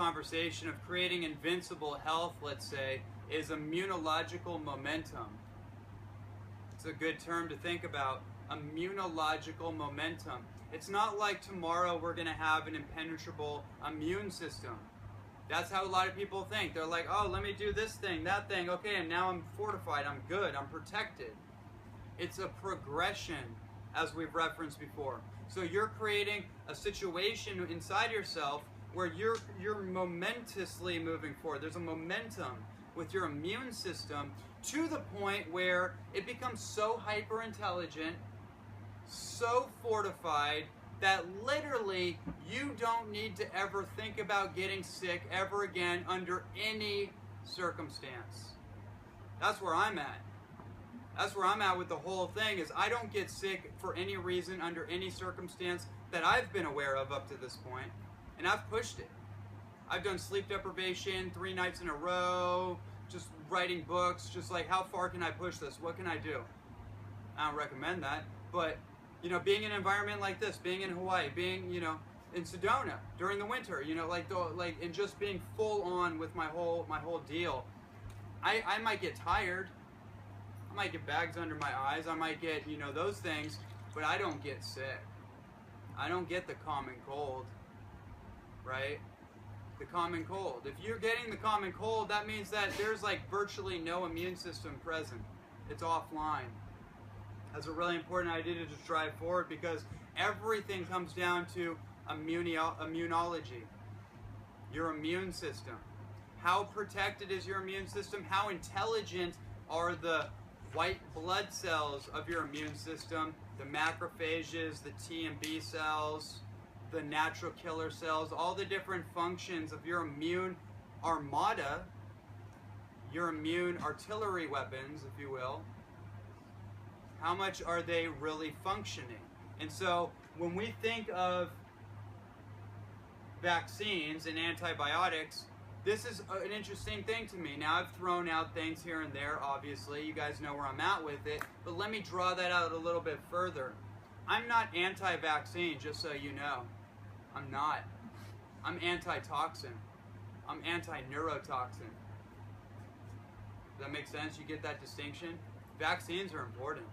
conversation of creating invincible health, let's say, is immunological momentum. It's a good term to think about, immunological momentum. It's not like tomorrow we're going to have an impenetrable immune system. That's how a lot of people think. They're like, oh, let me do this thing, that thing, okay, and now I'm fortified, I'm good, I'm protected. It's a progression, as we've referenced before. So you're creating a situation inside yourself where you're momentously moving forward. There's a momentum with your immune system to the point where it becomes so hyper intelligent, so fortified, that literally you don't need to ever think about getting sick ever again under any circumstance. That's where I'm at. That's where I'm at with the whole thing, is I don't get sick for any reason under any circumstance that I've been aware of up to this point, and I've pushed it. I've done sleep deprivation 3 nights in a row, just writing books, just like, how far can I push this? What can I do? I don't recommend that, but you know, being in an environment like this, being in Hawaii, being, you know, in Sedona during the winter, you know, and just being full on with my whole deal, I might get tired. I might get bags under my eyes. I might get, you know, those things, but I don't get sick. I don't get the common cold, right? The common cold. If you're getting the common cold, that means that there's like virtually no immune system present. It's offline. That's a really important idea to just drive forward, because everything comes down to immunology. Your immune system. How protected is your immune system? How intelligent are the white blood cells of your immune system? The macrophages, the T and B cells, the natural killer cells, all the different functions of your immune armada, your immune artillery weapons, if you will. How much are they really functioning? And so when we think of vaccines and antibiotics, this is an interesting thing to me. Now, I've thrown out things here and there, obviously. You guys know where I'm at with it. But let me draw that out a little bit further. I'm not anti-vaccine, just so you know. I'm not. I'm anti-toxin. I'm anti-neurotoxin. Does that make sense? You get that distinction? Vaccines are important.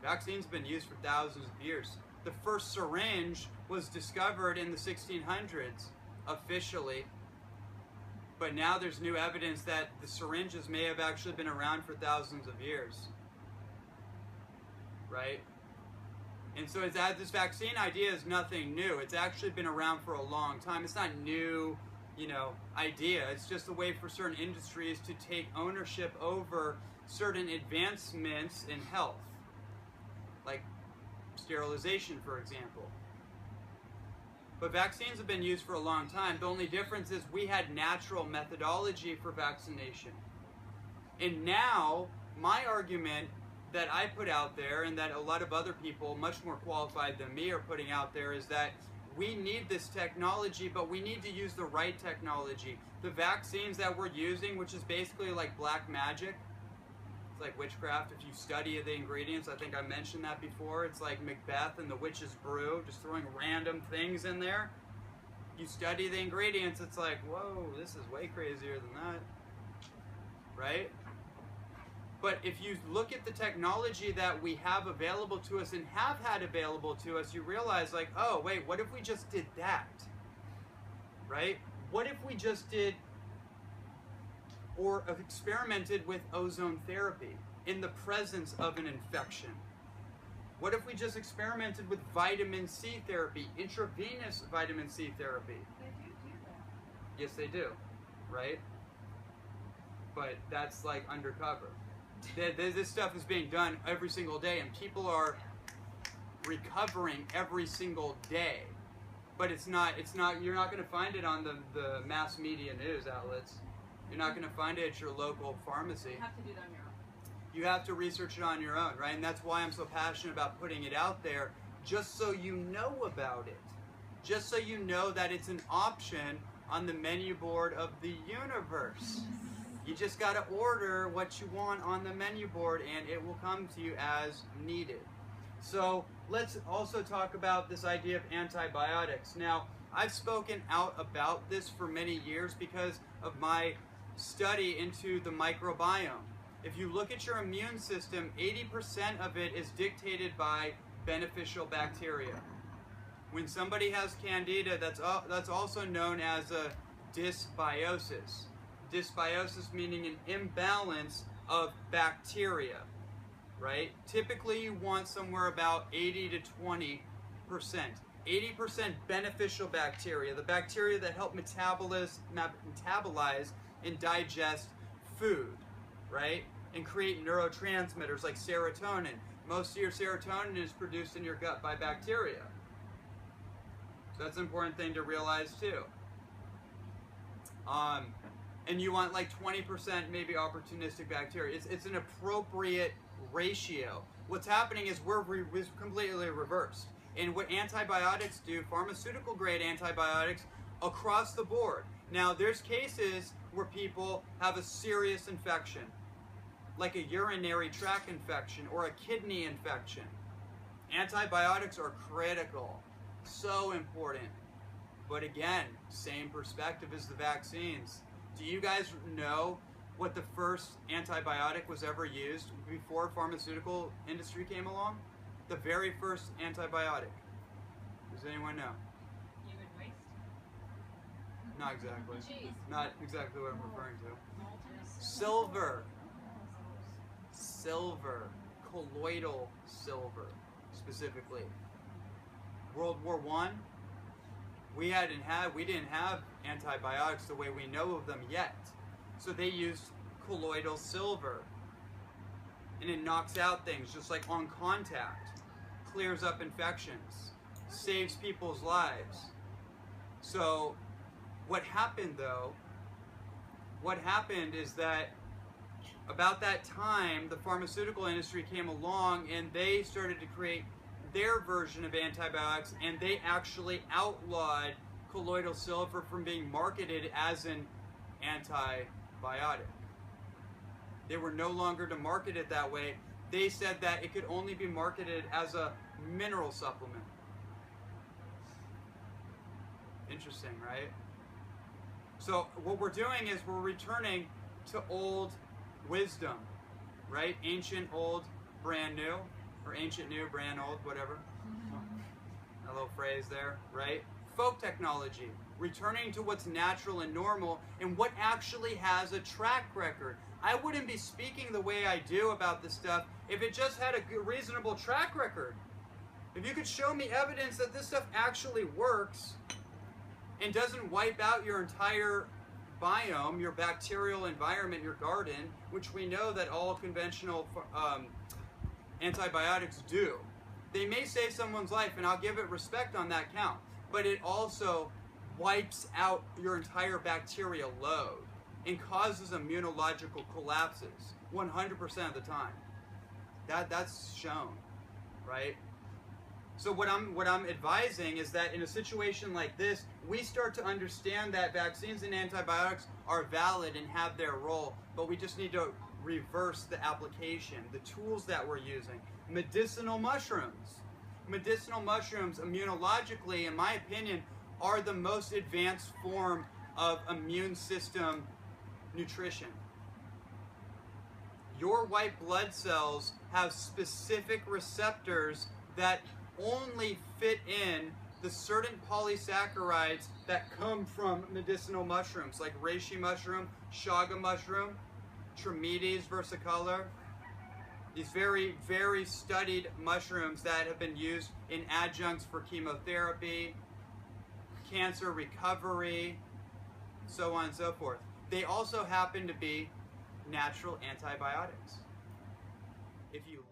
Vaccines have been used for thousands of years. The first syringe was discovered in the 1600s, officially. But now there's new evidence that the syringes may have actually been around for thousands of years. Right? And so this vaccine idea is nothing new. It's actually been around for a long time. It's not new, you know, idea. It's just a way for certain industries to take ownership over certain advancements in health. Like sterilization, for example. But vaccines have been used for a long time. The only difference is we had natural methodology for vaccination. And now, my argument that I put out there, and that a lot of other people much more qualified than me are putting out there, is that we need this technology, but we need to use the right technology. The vaccines that we're using, which is basically like black magic, it's like witchcraft. If you study the ingredients, I think I mentioned that before. It's like Macbeth and the witch's brew, just throwing random things in there. You study the ingredients, it's like, whoa, this is way crazier than that, right? But if you look at the technology that we have available to us and have had available to us, you realize like, oh, wait, what if we just did that, right? What if we just did or experimented with ozone therapy in the presence of an infection? What if we just experimented with vitamin C therapy, intravenous vitamin C therapy? They do that. Yes, they do, right? But that's like undercover. This stuff is being done every single day, and people are recovering every single day. But it's not, you're not going to find it on the mass media news outlets. You're not going to find it at your local pharmacy. You have to do it on your own. You have to research it on your own, right? And that's why I'm so passionate about putting it out there, just so you know about it. Just so you know that it's an option on the menu board of the universe. You just got to order what you want on the menu board, and it will come to you as needed. So let's also talk about this idea of antibiotics. Now, I've spoken out about this for many years because of my study into the microbiome. If you look at your immune system, 80% of it is dictated by beneficial bacteria. When somebody has candida, that's also known as a dysbiosis. Dysbiosis meaning an imbalance of bacteria, right? Typically you want somewhere about 80 to 20%. 80% beneficial bacteria, the bacteria that help metabolize and digest food, right? And create neurotransmitters like serotonin. Most of your serotonin is produced in your gut by bacteria. So that's an important thing to realize too. And you want like 20% maybe opportunistic bacteria. It's an appropriate ratio. What's happening is we're completely reversed. And what antibiotics do, pharmaceutical grade antibiotics, across the board. Now there's cases where people have a serious infection, like a urinary tract infection or a kidney infection. Antibiotics are critical, so important. But again, same perspective as the vaccines. Do you guys know what the first antibiotic was ever used before pharmaceutical industry came along? The very first antibiotic. Does anyone know? Human waste? Not exactly. Cheese. Not exactly what I'm referring to. Silver. Silver. Colloidal silver, specifically. World War I, we didn't have antibiotics the way we know of them yet. So they used colloidal silver. And it knocks out things just like on contact, clears up infections, saves people's lives. So what happened though, is that about that time, the pharmaceutical industry came along and they started to create their version of antibiotics, and they actually outlawed colloidal silver from being marketed as an antibiotic. They were no longer to market it that way. They said that it could only be marketed as a mineral supplement. Interesting, right? So what we're doing is we're returning to old wisdom, right? Ancient, old, brand new, or ancient, new, brand old, whatever. A little phrase there, right? Folk technology, returning to what's natural and normal and what actually has a track record. I wouldn't be speaking the way I do about this stuff if it just had a reasonable track record. If you could show me evidence that this stuff actually works and doesn't wipe out your entire biome, your bacterial environment, your garden, which we know that all conventional antibiotics do. They may save someone's life, and I'll give it respect on that count, but it also wipes out your entire bacterial load and causes immunological collapses 100% of the time. That's shown, right? So what I'm advising is that in a situation like this, we start to understand that vaccines and antibiotics are valid and have their role, but we just need to reverse the application, the tools that we're using. Medicinal mushrooms. Medicinal mushrooms, immunologically, in my opinion, are the most advanced form of immune system nutrition. Your white blood cells have specific receptors that only fit in the certain polysaccharides that come from medicinal mushrooms, like reishi mushroom, chaga mushroom, Trametes versicolor. These very, very studied mushrooms that have been used in adjuncts for chemotherapy, cancer recovery, so on and so forth. They also happen to be natural antibiotics. If you